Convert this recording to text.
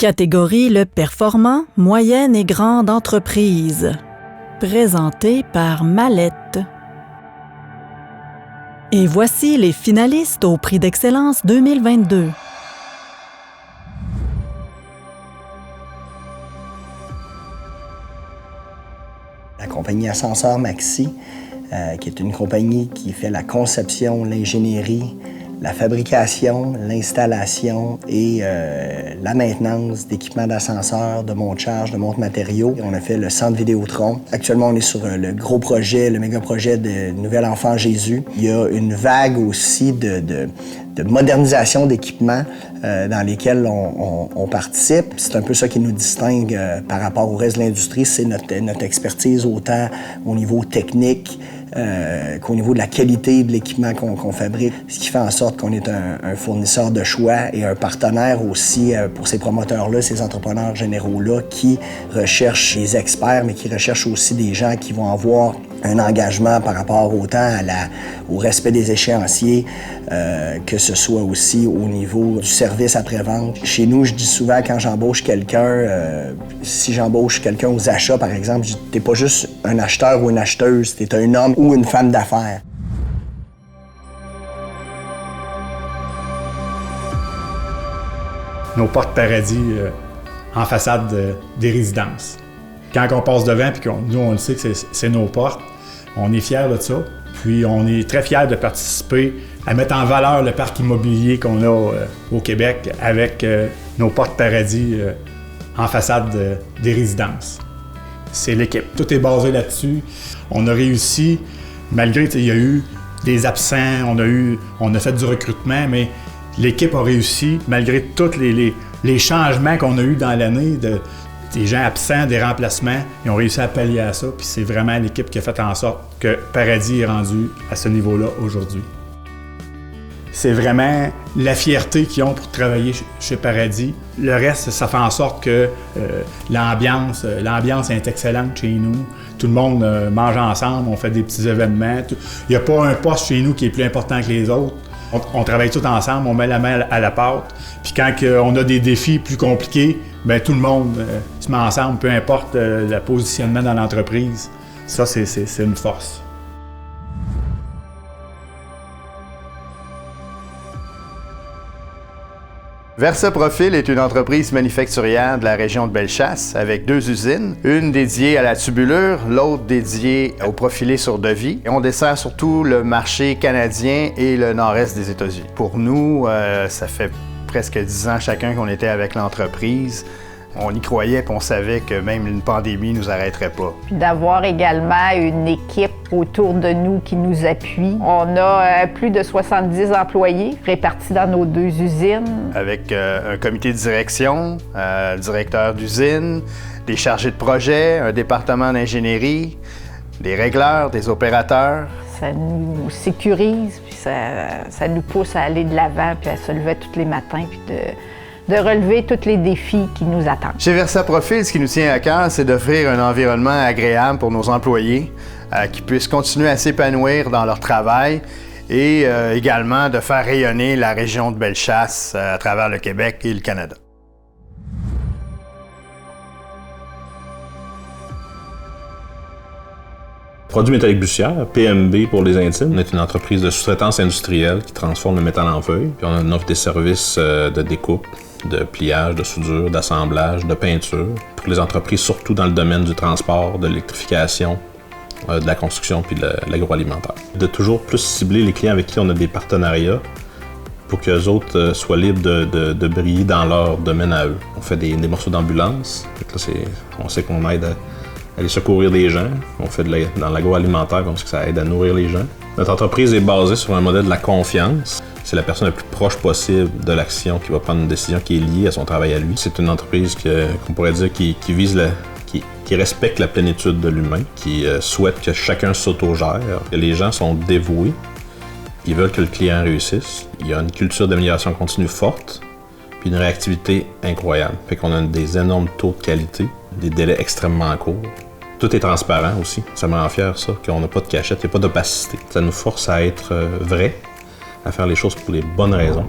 Catégorie le performant, moyenne et grande entreprise. Présenté par Mallette. Et voici les finalistes au Prix d'excellence 2022. La compagnie Ascenseur Maxi, qui est une compagnie qui fait la conception, l'ingénierie, la fabrication, l'installation et la maintenance d'équipements d'ascenseurs, de monte-charge, de monte-matériaux. On a fait le centre Vidéotron. Actuellement, on est sur le gros projet, le méga projet de Nouvel Enfant Jésus. Il y a une vague aussi de modernisation d'équipements dans lesquels on participe. C'est un peu ça qui nous distingue par rapport au reste de l'industrie, c'est notre expertise autant au niveau technique qu'au niveau de la qualité de l'équipement qu'on fabrique, ce qui fait en sorte qu'on est un fournisseur de choix et un partenaire aussi pour ces promoteurs-là, ces entrepreneurs généraux-là qui recherchent des experts, mais qui recherchent aussi des gens qui vont avoir un engagement par rapport autant au respect des échéanciers, que ce soit aussi au niveau du service après-vente. Chez nous, je dis souvent quand j'embauche quelqu'un, si j'embauche quelqu'un aux achats, par exemple, je dis t'es pas juste un acheteur ou une acheteuse, t'es un homme ou une femme d'affaires. Nos portes paradis en façade des résidences. Quand on passe devant, puis nous, on le sait que c'est nos portes, on est fiers de ça. Puis on est très fiers de participer à mettre en valeur le parc immobilier qu'on a au Québec avec nos portes paradis en façade des résidences. C'est l'équipe. Tout est basé là-dessus. On a réussi, malgré, il y a eu des absents, on a fait du recrutement, mais l'équipe a réussi, malgré tous les changements qu'on a eus dans l'année, des gens absents, des remplacements, ils ont réussi à pallier à ça, puis c'est vraiment l'équipe qui a fait en sorte que Paradis est rendu à ce niveau-là aujourd'hui. C'est vraiment la fierté qu'ils ont pour travailler chez Paradis. Le reste, ça fait en sorte que l'ambiance est excellente chez nous. Tout le monde mange ensemble, on fait des petits événements. Il n'y a pas un poste chez nous qui est plus important que les autres. On travaille tous ensemble, on met la main à la pâte. Puis quand on a des défis plus compliqués, bien, tout le monde se met ensemble, peu importe le positionnement dans l'entreprise. Ça, c'est une force. VersaProfil est une entreprise manufacturière de la région de Bellechasse avec 2 usines, une dédiée à la tubulure, l'autre dédiée au profilé sur devis. Et on dessert surtout le marché canadien et le nord-est des États-Unis. Pour nous, ça fait presque 10 ans chacun qu'on était avec l'entreprise. On y croyait et on savait que même une pandémie ne nous arrêterait pas. Puis d'avoir également une équipe autour de nous qui nous appuie. On a plus de 70 employés répartis dans nos 2 usines. Avec un comité de direction, directeur d'usine, des chargés de projet, un département d'ingénierie, des régleurs, des opérateurs. Ça nous sécurise, puis ça nous pousse à aller de l'avant, puis à se lever tous les matins, puis de relever tous les défis qui nous attendent. Chez VersaProfil, ce qui nous tient à cœur, c'est d'offrir un environnement agréable pour nos employés, qui puissent continuer à s'épanouir dans leur travail et également de faire rayonner la région de Bellechasse à travers le Québec et le Canada. Produits métalliques bussières, PMB pour les intimes. On est une entreprise de sous-traitance industrielle qui transforme le métal en feuille. Puis on offre des services de découpe, de pliage, de soudure, d'assemblage, de peinture pour les entreprises, surtout dans le domaine du transport, de l'électrification, de la construction puis de l'agroalimentaire. De toujours plus cibler les clients avec qui on a des partenariats pour qu'eux autres soient libres de briller dans leur domaine à eux. On fait des morceaux d'ambulance. On sait qu'on aide à aller secourir des gens. On fait dans l'agroalimentaire parce que ça aide à nourrir les gens. Notre entreprise est basée sur un modèle de la confiance. C'est la personne la plus proche possible de l'action qui va prendre une décision qui est liée à son travail à lui. C'est une entreprise qu'on pourrait dire qui vise qui respecte la plénitude de l'humain, qui souhaite que chacun s'autogère, que les gens sont dévoués, ils veulent que le client réussisse. Il y a une culture d'amélioration continue forte, puis une réactivité incroyable. Fait qu'on a des énormes taux de qualité, des délais extrêmement courts. Tout est transparent aussi. Ça me rend fier, ça, qu'on n'a pas de cachette, il n'y a pas d'opacité. Ça nous force à être vrai, à faire les choses pour les bonnes raisons.